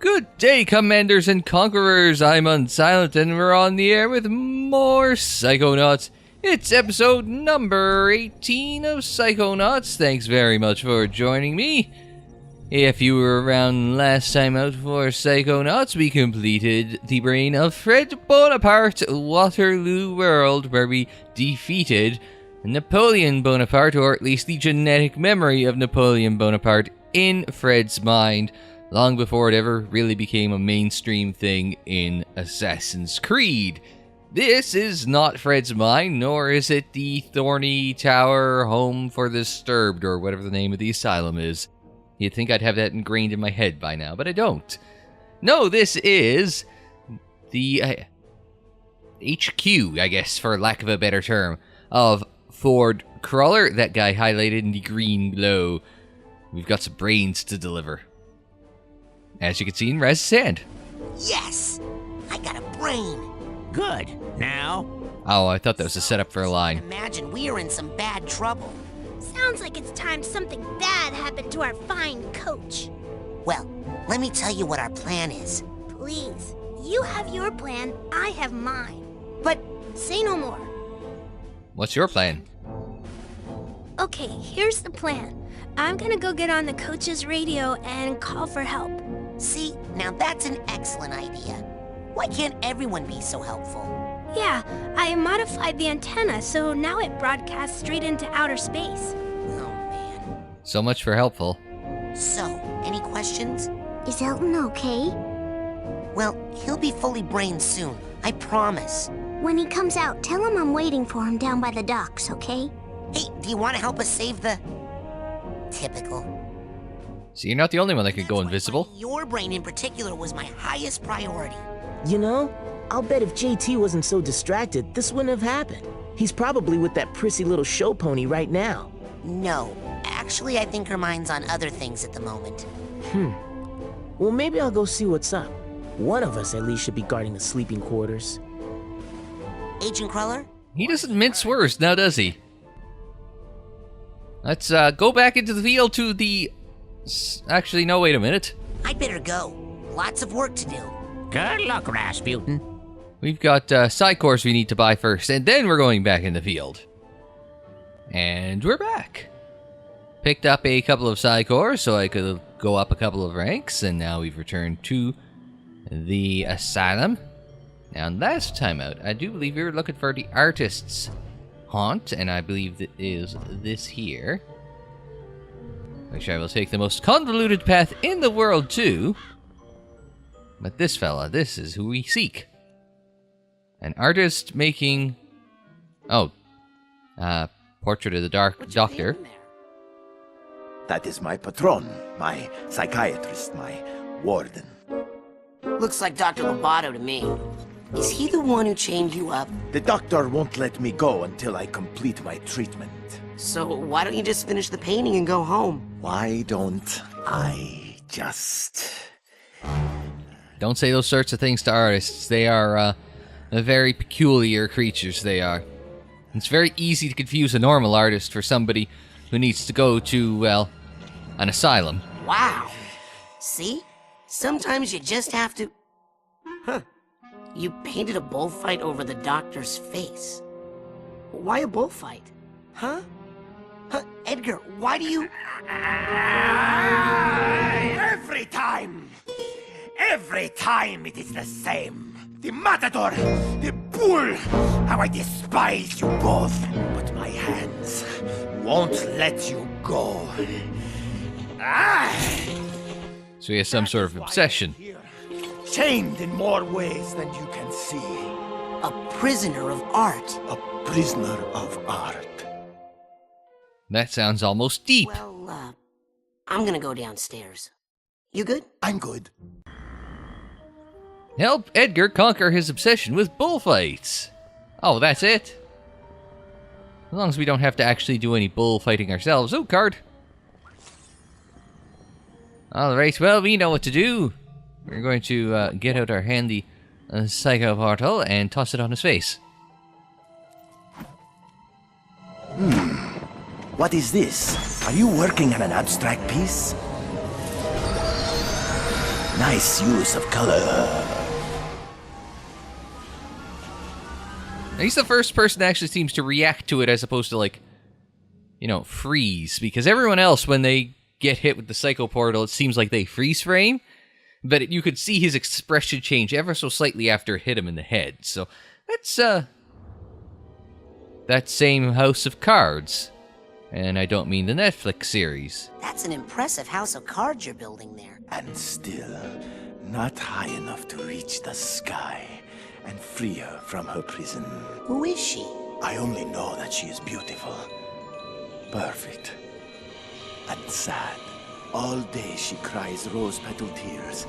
Good day, Commanders and Conquerors. I'm Unsilent, and we're on the air with more Psychonauts. It's episode number 18 of Psychonauts. Thanks very much for joining me. If you were around last time out for Psychonauts, we completed the brain of Fred Bonaparte, Waterloo World, where we defeated Napoleon Bonaparte, or at least the genetic memory of Napoleon Bonaparte, in Fred's mind, long before it ever really became a mainstream thing in Assassin's Creed. This is not Fred's mind, nor is it the Thorney Tower Home for the Disturbed, or whatever the name of the asylum is. You'd think I'd have that ingrained in my head by now, but I don't. No, this is the HQ, I guess, for lack of a better term, of Ford Crawler, that guy highlighted in the green glow. We've got some brains to deliver, as you can see in Rez's hand. Yes! I got a brain! Good. Now? Oh, I thought that was a setup for a line. Imagine we are in some bad trouble. Sounds like it's time something bad happened to our fine coach. Well, let me tell you what our plan is. Please, you have your plan, I have mine. But Say no more. What's your plan? Okay, here's the plan. I'm gonna go get on the coach's radio and call for help. see, now that's an excellent idea. Why can't everyone be so helpful? Yeah, I modified the antenna, so now it broadcasts straight into outer space. Oh, man. So much for helpful. So, any questions? Is Elton okay? Well, he'll be fully brained soon. I promise. When he comes out, tell him I'm waiting for him down by the docks, okay? Hey, do you want to help us save the... Typical. So you're not the only one that could go invisible. That's why your brain in particular was my highest priority. You know, I'll bet if JT wasn't so distracted, this wouldn't have happened. He's probably with that prissy little show pony right now. No, actually I think her mind's on other things at the moment. Well, maybe I'll go see what's up. One of us at least should be guarding the sleeping quarters. Agent Cruller? He doesn't mince words now, does he? Let's go back into the field to the... Actually, no, wait a minute. I'd better go. Lots of work to do. Good luck, Rasputin. We've got side cores we need to buy first, and then we're going back in the field. And we're back. Picked up a couple of side cores so I could go up a couple of ranks, and now we've returned to the asylum. Now, last time out, I do believe we were looking for the artist's haunt, and I believe that is this here. Which I will take the most convoluted path in the world to. But this fella, this is who we seek. An artist making... Oh. Portrait of the Dark Doctor. That is my patron, my psychiatrist, my warden. Looks like Dr. Lobato to me. Is he the one who chained you up? The doctor won't let me go until I complete my treatment. So why don't you just finish the painting and go home? Why don't I just... Don't say those sorts of things to artists. They are very peculiar creatures, they are. It's very easy to confuse a normal artist for somebody who needs to go to, well, an asylum. Wow. See? Sometimes you just have to... Huh. You painted a bullfight over the doctor's face. Why a bullfight? Huh? Huh? Edgar, why do you... Every time it is the same. The matador, the bull, how I despise you both. But my hands won't let you go. So he has some sort of obsession. Chained in more ways than you can see. A prisoner of art. A prisoner of art. That sounds almost deep. Well, I'm gonna go downstairs. You good? I'm good. Help Edgar conquer his obsession with bullfights. Oh, that's it? As long as we don't have to actually do any bullfighting ourselves. Oh, card. Alright, well, we know what to do. We're going to get out our handy psycho portal and toss it on his face. What is this? Are you working on an abstract piece? Nice use of color. He's the first person that actually seems to react to it as opposed to, like, you know, freeze. Because everyone else, when they get hit with the Psycho Portal, it seems like they freeze frame. But you could see his expression change ever so slightly after it hit him in the head. So that's, that same House of Cards. And I don't mean the Netflix series. That's an impressive house of cards you're building there. And still, not high enough to reach the sky and free her from her prison. Who is she? I only know that she is beautiful, perfect, and sad. All day she cries rose-petal tears,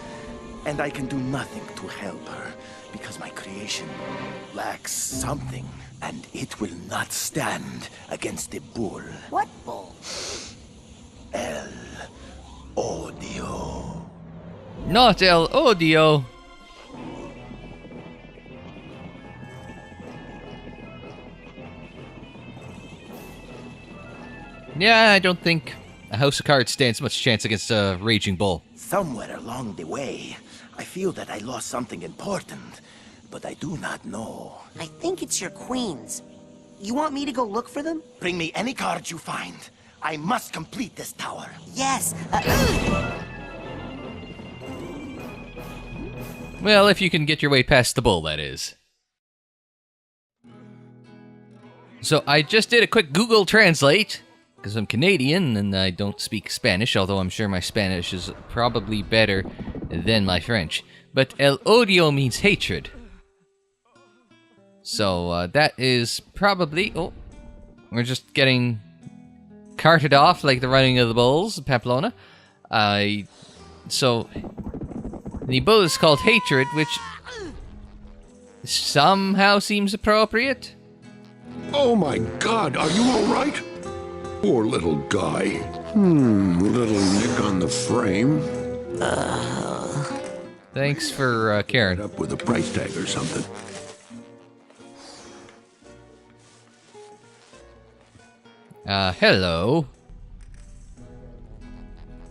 and I can do nothing to help her because my creation lacks something, and it will not stand against the bull. What bull? El Odio. Not El Odio. Yeah, I don't think a House of Cards stands much chance against a Raging Bull. Somewhere along the way, I feel that I lost something important, but I do not know. I think it's your queens. You want me to go look for them? Bring me any cards you find. I must complete this tower. Yes. Well, if you can get your way past the bull, that is. So I just did a quick Google Translate, because I'm Canadian and I don't speak Spanish, although I'm sure my Spanish is probably better than my French. But El Odio means hatred. So that is probably... Oh, we're just getting carted off like the running of the bulls, Pamplona. So the bull is called Hatred, which somehow seems appropriate. Oh my God, are you all right? Poor little guy. Little nick on the frame. Thanks for caring. Up with a price tag or something. Hello.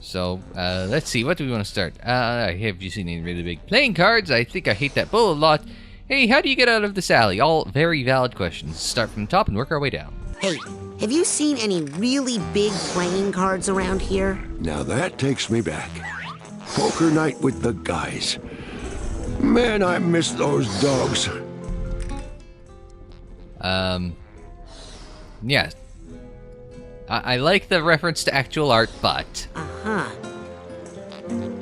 So, let's see, what do we want to start? Have you seen any really big playing cards? I think I hate that bull a lot. Hey, how do you get out of this alley? All very valid questions. Start from the top and work our way down. Hey, have you seen any really big playing cards around here? Now that takes me back. Poker night with the guys. Man, I miss those dogs. Yeah. I like the reference to actual art, but... Uh-huh.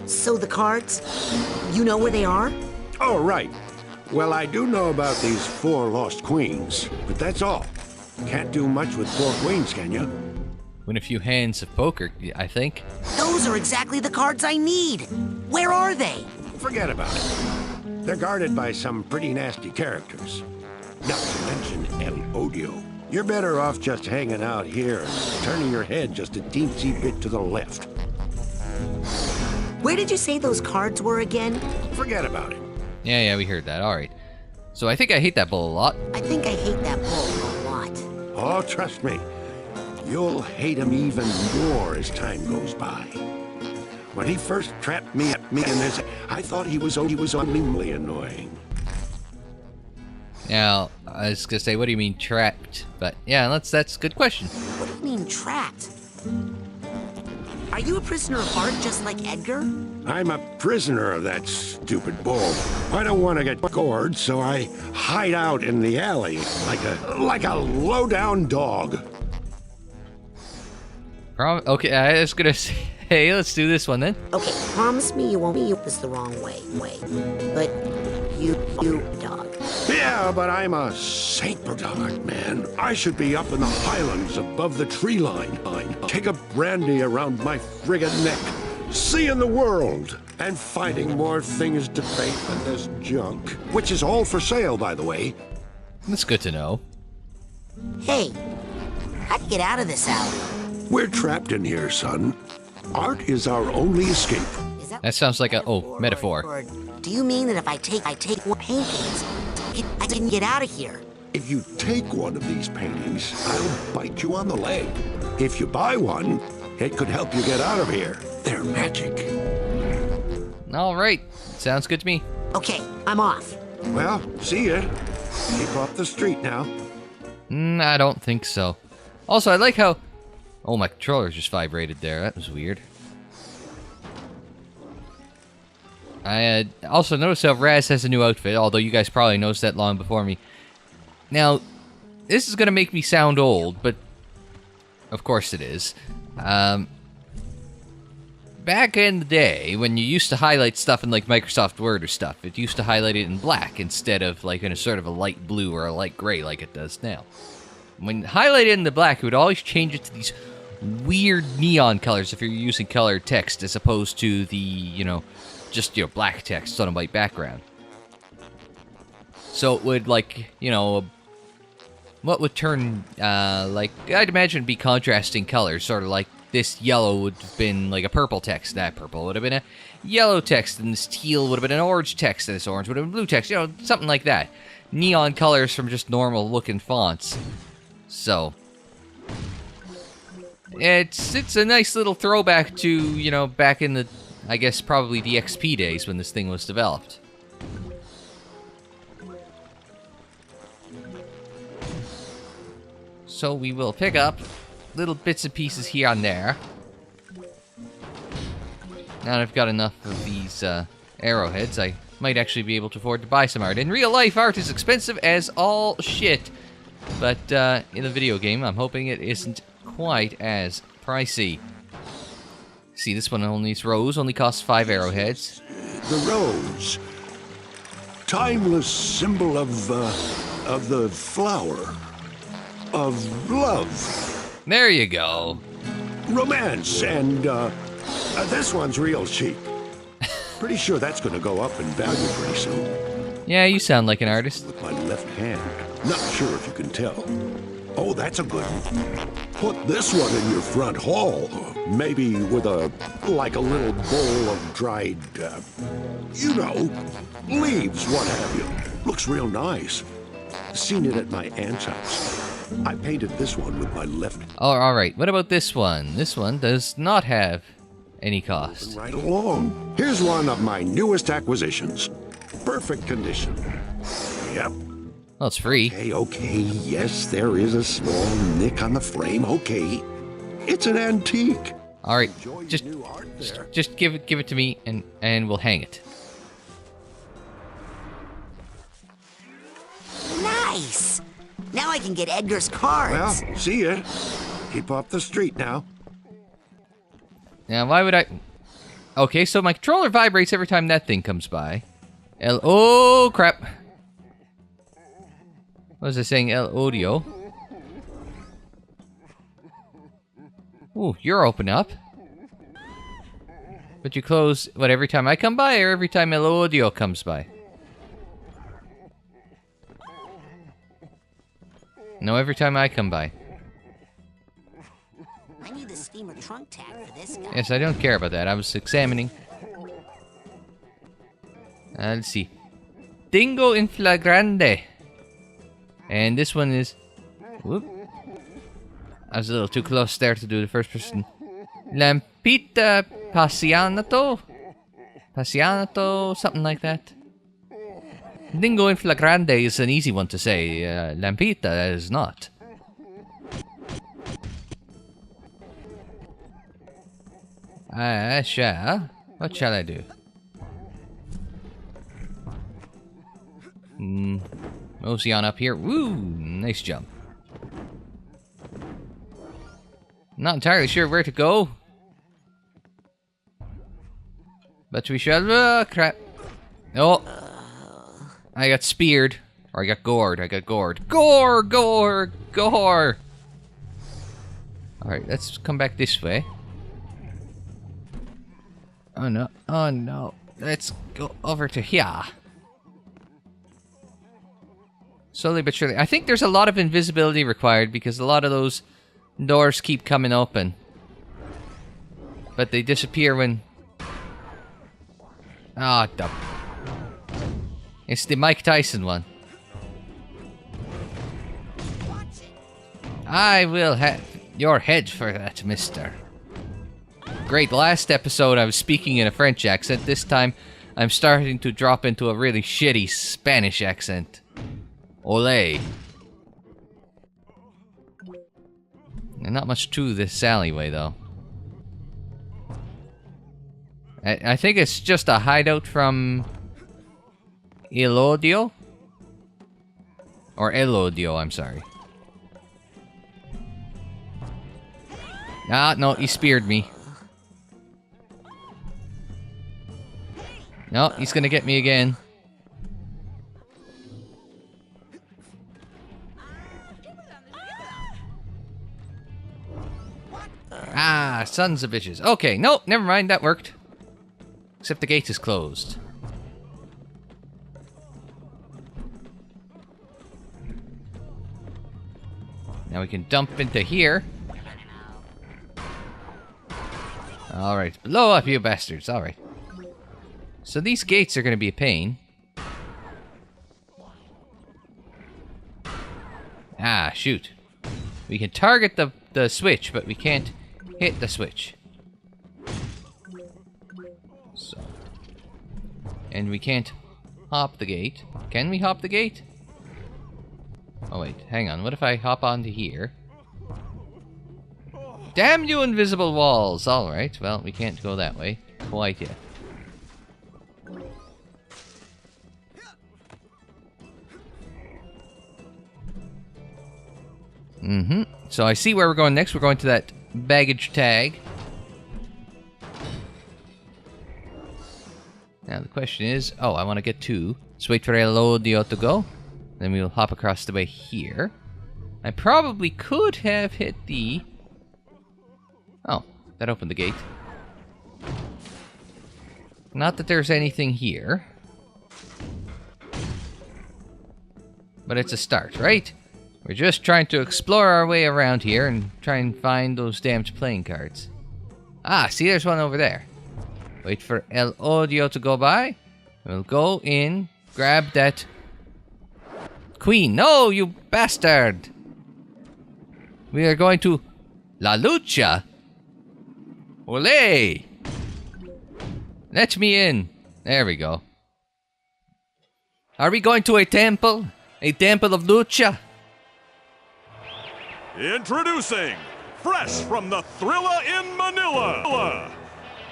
So the cards, you know where they are? Oh, right. Well, I do know about these 4 lost queens, but that's all. Can't do much with 4 queens, can you? Win a few hands of poker, I think. Those are exactly the cards I need. Where are they? Forget about it. They're guarded by some pretty nasty characters. Not to mention El Odio. You're better off just hanging out here and turning your head just a teensy bit to the left. Where did you say those cards were again? Forget about it. Yeah, we heard that. All right. So I think I hate that bull a lot. I think I hate that bull a lot. Oh, trust me. You'll hate him even more as time goes by. When he first trapped me in this, I thought he was unbelievably annoying. Now, I was gonna say, what do you mean trapped? But yeah, that's a good question. What do you mean trapped? Are you a prisoner of art just like Edgar? I'm a prisoner of that stupid bull. I don't want to get gored, so I hide out in the alley like a low-down dog. Okay, I was gonna say, hey, let's do this one then. Okay, promise me you won't use this the wrong way. But you dog. Yeah, but I'm a Saint Bernard, man. I should be up in the highlands above the tree line. Take a brandy around my friggin' neck, seeing the world, and finding more things to paint than this junk. Which is all for sale, by the way. That's good to know. Hey, how'd you get out of this alley? We're trapped in here, son. Art is our only escape. Is That sounds like a metaphor. Or do you mean that if I take one paintings, I can get out of here? If you take one of these paintings, I'll bite you on the leg. If you buy one, it could help you get out of here. They're magic. Alright, sounds good to me. Okay, I'm off. Well, see ya. Keep off the street now. I don't think so. Also, I like how... Oh, my controller just vibrated there. That was weird. I also noticed how Raz has a new outfit, although you guys probably noticed that long before me. Now, this is going to make me sound old, but of course it is. Back in the day, when you used to highlight stuff in like Microsoft Word or stuff, it used to highlight it in black instead of like in a sort of a light blue or a light gray like it does now. When highlighted in the black, it would always change it to these weird neon colors if you're using colored text as opposed to the, just, black text on a white background. So it would, like, what would turn, like, I'd imagine it'd be contrasting colors, sort of like this yellow would have been like a purple text, that purple would have been a yellow text, and this teal would have been an orange text, and this orange would have been blue text, something like that. Neon colors from just normal looking fonts. So, it's a nice little throwback to, back in the, I guess, probably the XP days when this thing was developed. So we will pick up little bits and pieces here and there. Now that I've got enough of these arrowheads, I might actually be able to afford to buy some art. In real life, art is expensive as all shit. But in the video game, I'm hoping it isn't quite as pricey. See, this one only needs rose, only costs 5 arrowheads. The rose. Timeless symbol of the flower. Of love. There you go. Romance, and this one's real cheap. Pretty sure that's gonna go up in value pretty soon. Yeah, you sound like an artist. With my left hand. Not sure if you can tell. Oh, that's a good one. Put this one in your front hall. Maybe with a little bowl of dried, leaves, what have you. Looks real nice. Seen it at my aunt's house. I painted this one with my left. Oh, alright. What about this one? This one does not have any cost. Right along. Here's one of my newest acquisitions. Perfect condition. Yep. Well, it's free. Okay, yes, there is a small nick on the frame. Okay. It's an antique. Alright, just give it to me and we'll hang it. Nice! Now I can get Edgar's cards. Well, see ya. Keep off the street now. Now, why would I... Okay, so my controller vibrates every time that thing comes by. Oh, crap. What was I saying? El Odio. Ooh, you're open up. But you close, what, every time I come by or every time El Odio comes by? No, every time I come by. I need the steamer trunk tag for this guy. Yes, I don't care about that. I was examining. Let's see. Dingo in flagrante. And this one is... Whoop. I was a little too close there to do the first person. Lampita Passianato? Passianato? Something like that. Dingo in flagrante is an easy one to say. Lampita is not. What shall I do? Mosey on up here. Woo! Nice jump. Not entirely sure where to go. But we shall... crap. Oh! I got speared. Or I got gored. Gore! Gore! Gore! Alright, let's come back this way. Oh no. Oh no. Let's go over to here. Slowly but surely. I think there's a lot of invisibility required because a lot of those doors keep coming open. But they disappear when... Ah, it's the Mike Tyson one. I will have your head for that, mister. Great, last episode I was speaking in a French accent. This time, I'm starting to drop into a really shitty Spanish accent. Olé. And not much to this alleyway, though. I think it's just a hideout from Odio? Or Odio, I'm sorry. Ah, no, he speared me. No, he's gonna get me again. Ah, sons of bitches. Okay, no, never mind, that worked. Except the gate is closed. Now we can dump into here. Alright, blow up, you bastards. Alright. So these gates are going to be a pain. Ah, shoot. We can target the switch, but we can't hit the switch. So. And we can't hop the gate. Can we hop the gate? Oh wait, hang on. What if I hop onto here? Damn you invisible walls! Alright, well, we can't go that way quite yet. So I see where we're going next. We're going to that baggage tag. Now the question is... Oh, I want to get to... Let's wait for Odio to go. Then we'll hop across the way here. I probably could have hit the... Oh, that opened the gate. Not that there's anything here. But it's a start, right? We're just trying to explore our way around here and try and find those damned playing cards. Ah, see, there's one over there. Wait for El Odio to go by. We'll go in, grab that queen. No, you bastard! We are going to La Lucha. Olé! Let me in. There we go. Are we going to a temple? A temple of Lucha? Introducing, fresh from the Thrilla in Manila,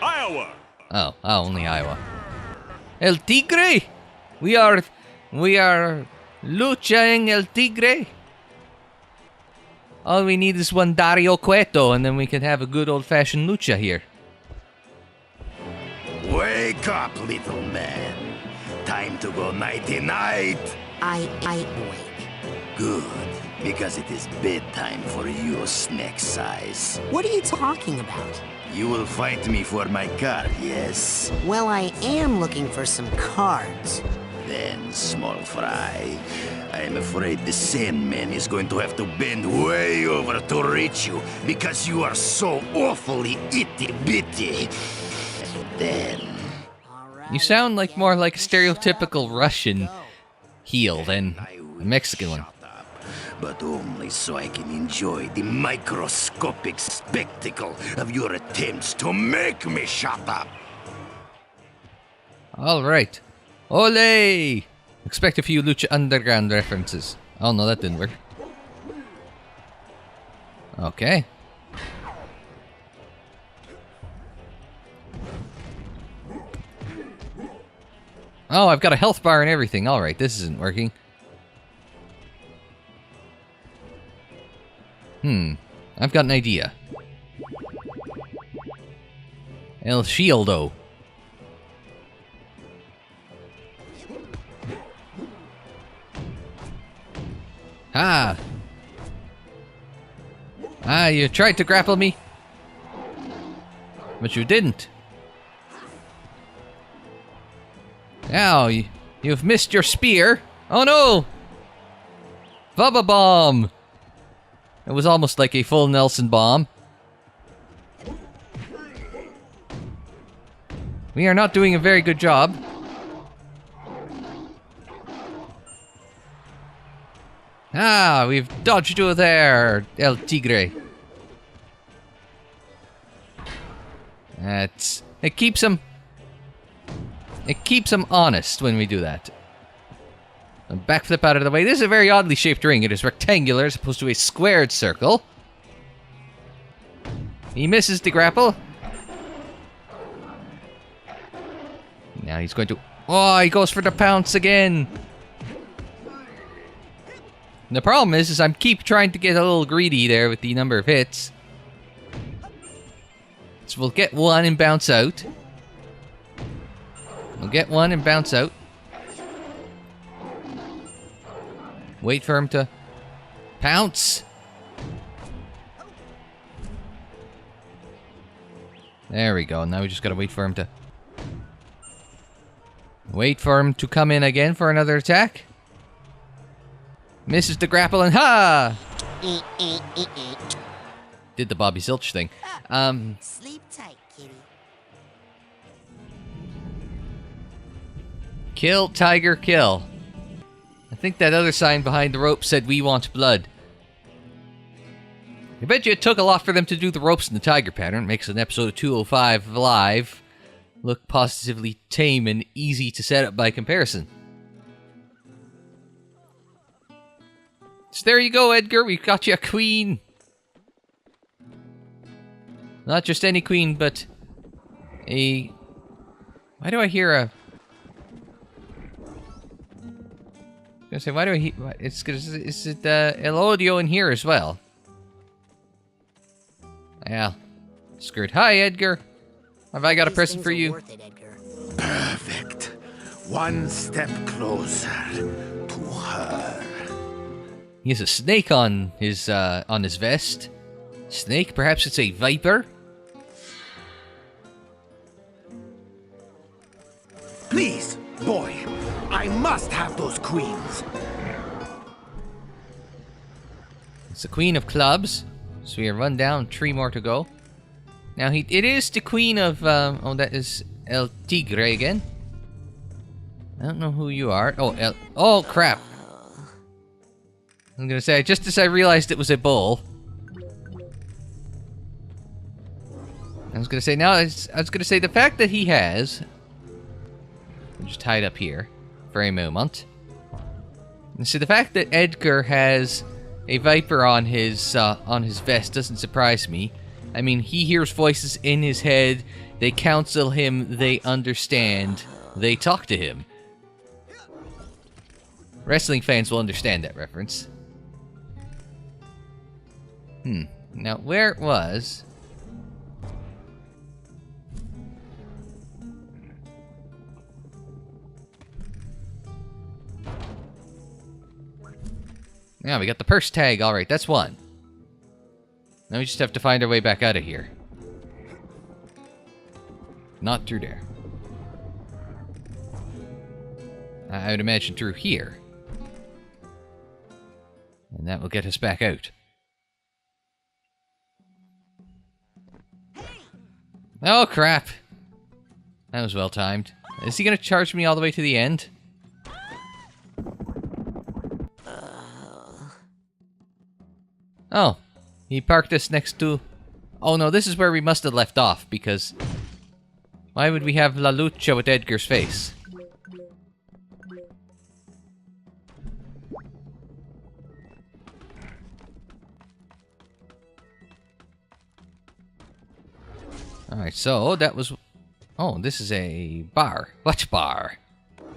Iowa. Oh, only Iowa. El Tigre? We are luchaing El Tigre. All we need is one Dario Cueto, and then we can have a good old-fashioned lucha here. Wake up, little man. Time to go nighty-night. I awake. Good, because it is bedtime for you, Snake Size. What are you talking about? You will fight me for my card, yes? Well, I am looking for some cards. Then, small fry, I am afraid the Sandman is going to have to bend way over to reach you because you are so awfully itty-bitty. And then... You sound like more like a stereotypical Russian heel than a Mexican one. But only so I can enjoy the microscopic spectacle of your attempts to make me shut up. Alright. Ole! Expect a few Lucha Underground references. Oh no, that didn't work. Okay. Oh, I've got a health bar and everything. Alright, this isn't working. I've got an idea. El Shieldo. Ah! Ah, you tried to grapple me. But you didn't. Now, you've missed your spear. Oh no! Bubba Bomb! It was almost like a full Nelson bomb. We are not doing a very good job. Ah, we've dodged you there, El Tigre. It keeps him honest when we do that. A backflip out of the way. This is a very oddly shaped ring. It is rectangular as opposed to a squared circle. He misses the grapple. Now he's going to... Oh, he goes for the pounce again. And the problem is I keep trying to get a little greedy there with the number of hits. So we'll get one and bounce out. We'll get one and bounce out. Wait for him to pounce. There we go. Now we just gotta wait for him to... Wait for him to come in again for another attack. Misses the grapple and ha! Did the Bobby Zilch thing. Sleep tight, kitty. Kill, tiger, kill. I think that other sign behind the rope said, "We want blood." I bet you it took a lot for them to do the ropes in the tiger pattern. It makes an episode of 205 Live look positively tame and easy to set up by comparison. So there you go, Edgar. We've got you a queen. Not just any queen, but a... Why do I hear a... I was gonna say, why do I hear... Is it El Odio in here as well? Yeah. Screwed. Hi, Edgar. Have I got a present for you? Worth it, Edgar. Perfect. One step closer to her. He has a snake on his vest. Snake? Perhaps it's a viper? Please, boy. I must have those queens. It's the queen of clubs. So we run down 3 more to go. Now it is the queen of oh, that is El Tigre again. I don't know who you are. Oh crap. I'm gonna say, just as I realized it was a bull. I was gonna say the fact that he has... I'm just tied up here for a moment. And so the fact that Edgar has a viper on his vest doesn't surprise me. I mean, he hears voices in his head. They counsel him. They understand. They talk to him. Wrestling fans will understand that reference. Now, where was... Now we got the purse tag. Alright, that's one. Now we just have to find our way back out of here. Not through there. I would imagine through here. And that will get us back out. Oh, crap. That was well timed. Is he going to charge me all the way to the end? Oh. He parked us next to... Oh no, this is where we must have left off, because... Why would we have La Lucha with Edgar's face? Alright, so that was... Oh, this is a bar. What bar?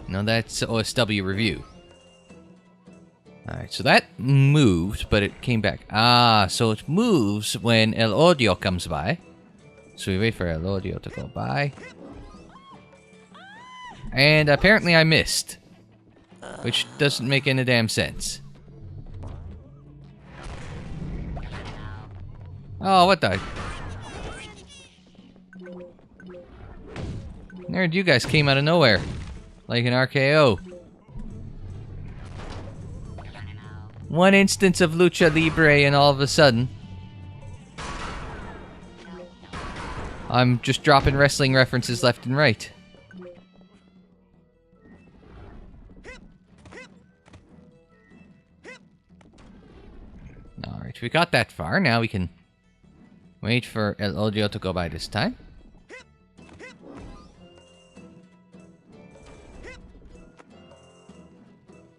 No, that's OSW Review. Alright, so that moved, but it came back. Ah, so it moves when El Odio comes by. So we wait for El Odio to go by. And apparently I missed. Which doesn't make any damn sense. Oh, what the... Nerd, you guys came out of nowhere. Like an RKO. One instance of Lucha Libre and all of a sudden... I'm just dropping wrestling references left and right. Alright, we got that far. Now we can wait for El Odio to go by this time.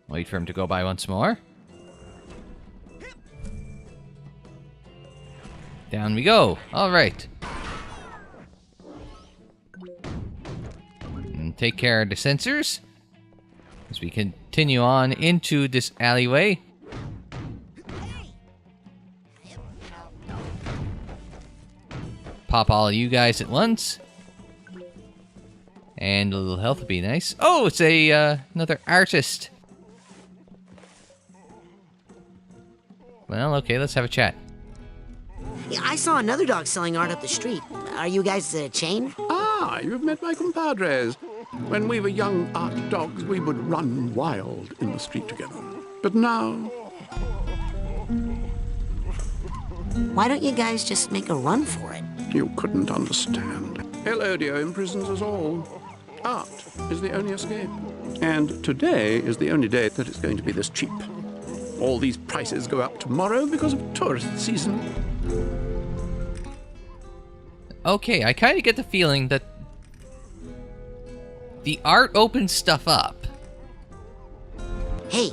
Wait for him to go by once more. Down we go. Alright. And take care of the sensors as we continue on into this alleyway. Pop all of you guys at once. And a little health would be nice. Oh, it's a another artist. Well, okay, let's have a chat. Yeah, I saw another dog selling art up the street. Are you guys a chain? Ah, you've met my compadres. When we were young art dogs, we would run wild in the street together. But now... Why don't you guys just make a run for it? You couldn't understand. Odio imprisons us all. Art is the only escape. And today is the only day that it's going to be this cheap. All these prices go up tomorrow because of tourist season. Okay, I kind of get the feeling that the art opens stuff up. Hey,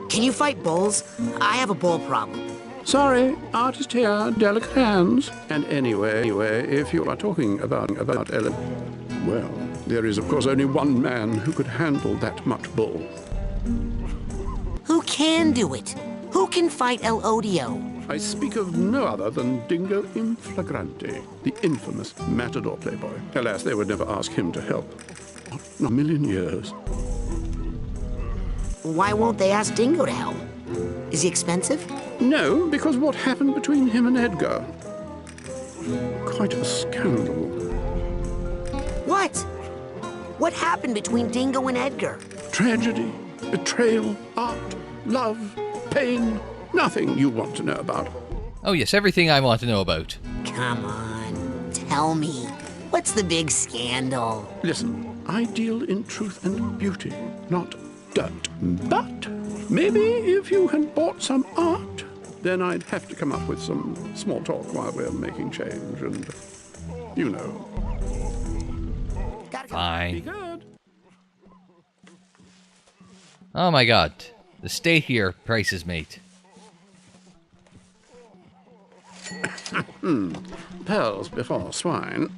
can you fight bulls? I have a bull problem. Sorry, artist here, delicate hands. And anyway, if you are talking about Ellen, well, there is of course only one man who could handle that much bull. Who can do it? Who can fight El Odio? I speak of no other than Dingo in Flagrante, the infamous matador playboy. Alas, they would never ask him to help. Not in a million years. Why won't they ask Dingo to help? Is he expensive? No, because what happened between him and Edgar? Quite a scandal. What? What happened between Dingo and Edgar? Tragedy, betrayal, art, love, pain. Nothing you want to know about. Oh yes, everything I want to know about. Come on, tell me. What's the big scandal? Listen, I deal in truth and beauty, not dirt. But maybe if you had bought some art, then I'd have to come up with some small talk while we're making change and, you know. Be Fine. good. Oh my god. The state here, prices, mate. Pearls before swine.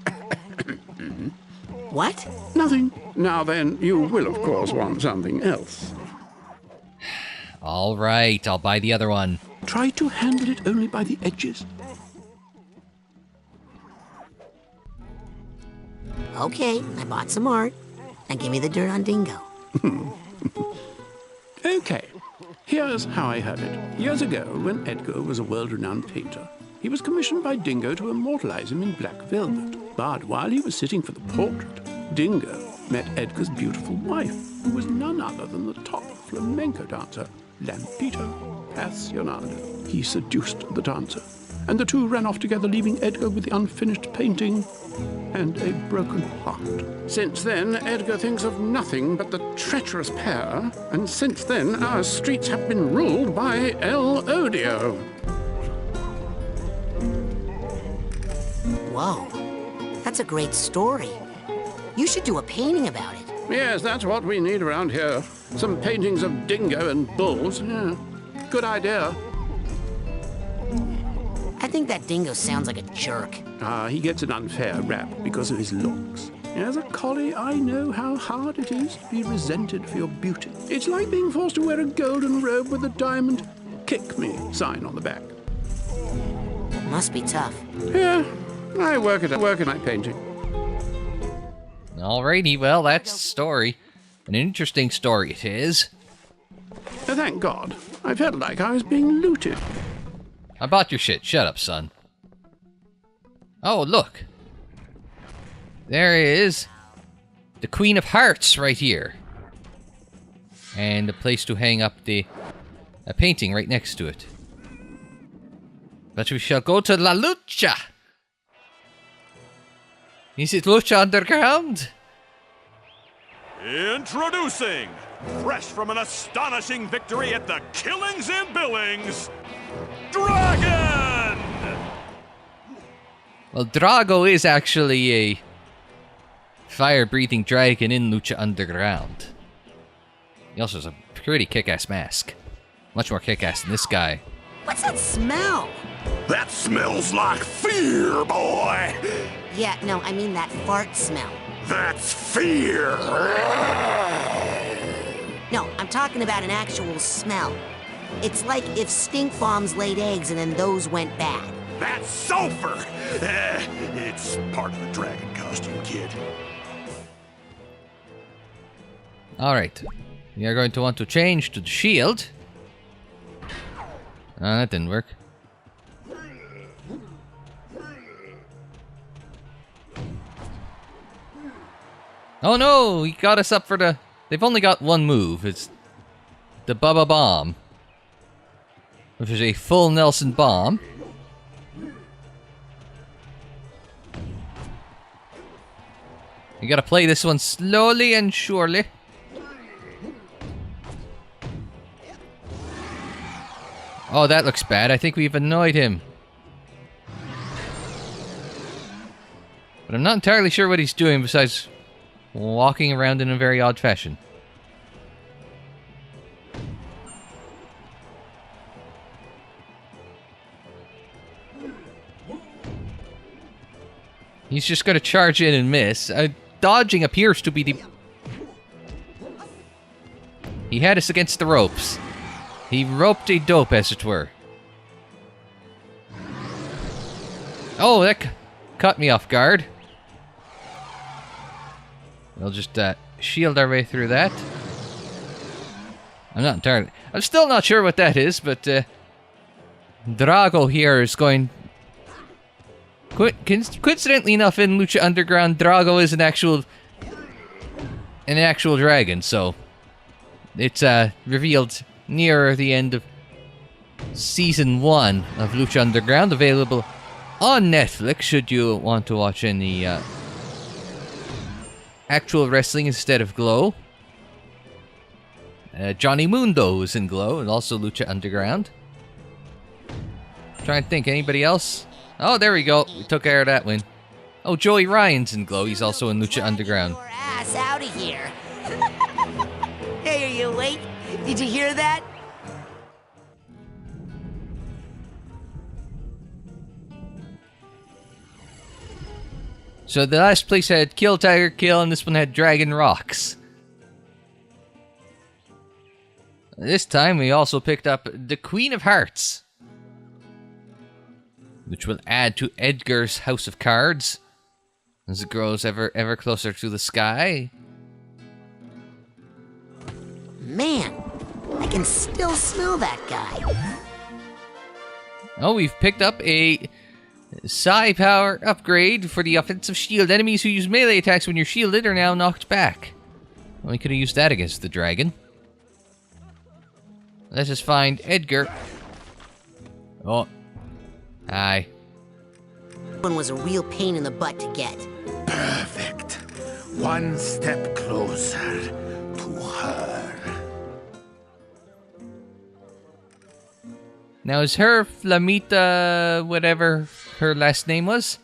What? Nothing. Now then, you will of course want something else. Alright, I'll buy the other one. Try to handle it only by the edges. Okay, I bought some art. Now give me the dirt on Dingo. Okay, here's how I heard it. Years ago, when Edgar was a world-renowned painter, he was commissioned by Dingo to immortalize him in black velvet. But while he was sitting for the portrait, Dingo met Edgar's beautiful wife, who was none other than the top flamenco dancer, Lampito Passionado. He seduced the dancer, and the two ran off together, leaving Edgar with the unfinished painting and a broken heart. Since then, Edgar thinks of nothing but the treacherous pair, and since then, our streets have been ruled by El Odio. Whoa, that's a great story. You should do a painting about it. Yes, that's what we need around here. Some paintings of Dingo and bulls. Yeah, good idea. I think that Dingo sounds like a jerk. He gets an unfair rap because of his looks. As a collie, I know how hard it is to be resented for your beauty. It's like being forced to wear a golden robe with a diamond "Kick Me" sign on the back. Must be tough. Yeah, I work at night painting. Alrighty, well, that's the story. An interesting story it is. Thank God. I felt like I was being looted. I bought your shit. Shut up, son. Oh, look. There is the Queen of Hearts right here. And a place to hang up a painting right next to it. But we shall go to La Lucha. Is it Lucha Underground? Introducing, fresh from an astonishing victory at the Killings and Billings, Dragon! Well, Drago is actually a fire-breathing dragon in Lucha Underground. He also has a pretty kick-ass mask. Much more kick-ass than this guy. What's that smell? That smells like fear, boy. Yeah, no, I mean that fart smell. That's fear. No, I'm talking about an actual smell. It's like if stink bombs laid eggs and then those went bad. That's sulfur. It's part of the dragon costume, kid. Alright. We are going to want to change to the shield. That didn't work. Oh no! He got us up for the... They've only got one move. It's the Bubba Bomb. Which is a full Nelson bomb. You gotta play this one slowly and surely. Oh, that looks bad. I think we've annoyed him. But I'm not entirely sure what he's doing besides walking around in a very odd fashion. He's just going to charge in and miss. Dodging appears to be the... He had us against the ropes. He roped a dope, as it were. Oh, that caught me off guard. We'll just shield our way through that. I'm still not sure what that is, but Drago here is going... Coincidentally enough, in Lucha Underground, Drago is an actual dragon, so it's revealed near the end of Season 1 of Lucha Underground, available on Netflix, should you want to watch any actual wrestling instead of Glow. Johnny Mundo is in Glow, and also Lucha Underground. Trying to think, anybody else? Oh, there we go. We took care of that one. Oh, Joey Ryan's in Glow. He's also in Lucha Underground. Your ass out of here. Hey, are you awake? Did you hear that? So the last place had Kill Tiger Kill, and this one had Dragon Rocks. This time we also picked up the Queen of Hearts, which will add to Edgar's House of Cards as it grows ever closer to the sky. Man, I can still smell that guy. Oh, we've picked up a Psi Power upgrade for the offensive shield. Enemies who use melee attacks when you're shielded are now knocked back. Well, we could have used that against the dragon. Let's just find Edgar. Oh. Hi. One was a real pain in the butt to get. Perfect. One step closer to her. Now, is her Flamita, whatever her last name was?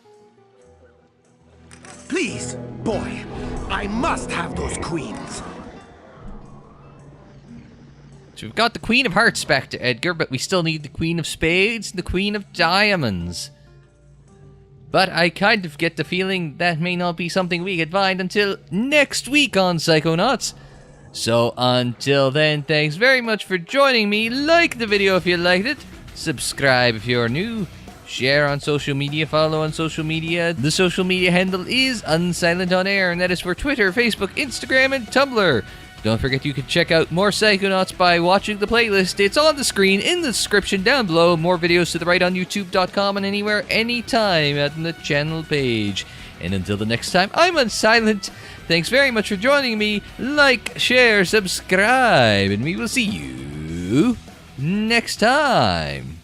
Please, boy, I must have those queens. So we've got the Queen of Hearts back to Edgar, but we still need the Queen of Spades and the Queen of Diamonds. But I kind of get the feeling that may not be something we could find until next week on Psychonauts. So until then, thanks very much for joining me. Like the video if you liked it. Subscribe if you're new. Share on social media. Follow on social media. The social media handle is Unsilent on Air, and that is for Twitter, Facebook, Instagram, and Tumblr. Don't forget you can check out more Psychonauts by watching the playlist. It's on the screen in the description down below. More videos to the right on youtube.com and anywhere, anytime at the channel page. And until the next time, I'm Unsilent. Thanks very much for joining me. Like, share, subscribe, and we will see you next time.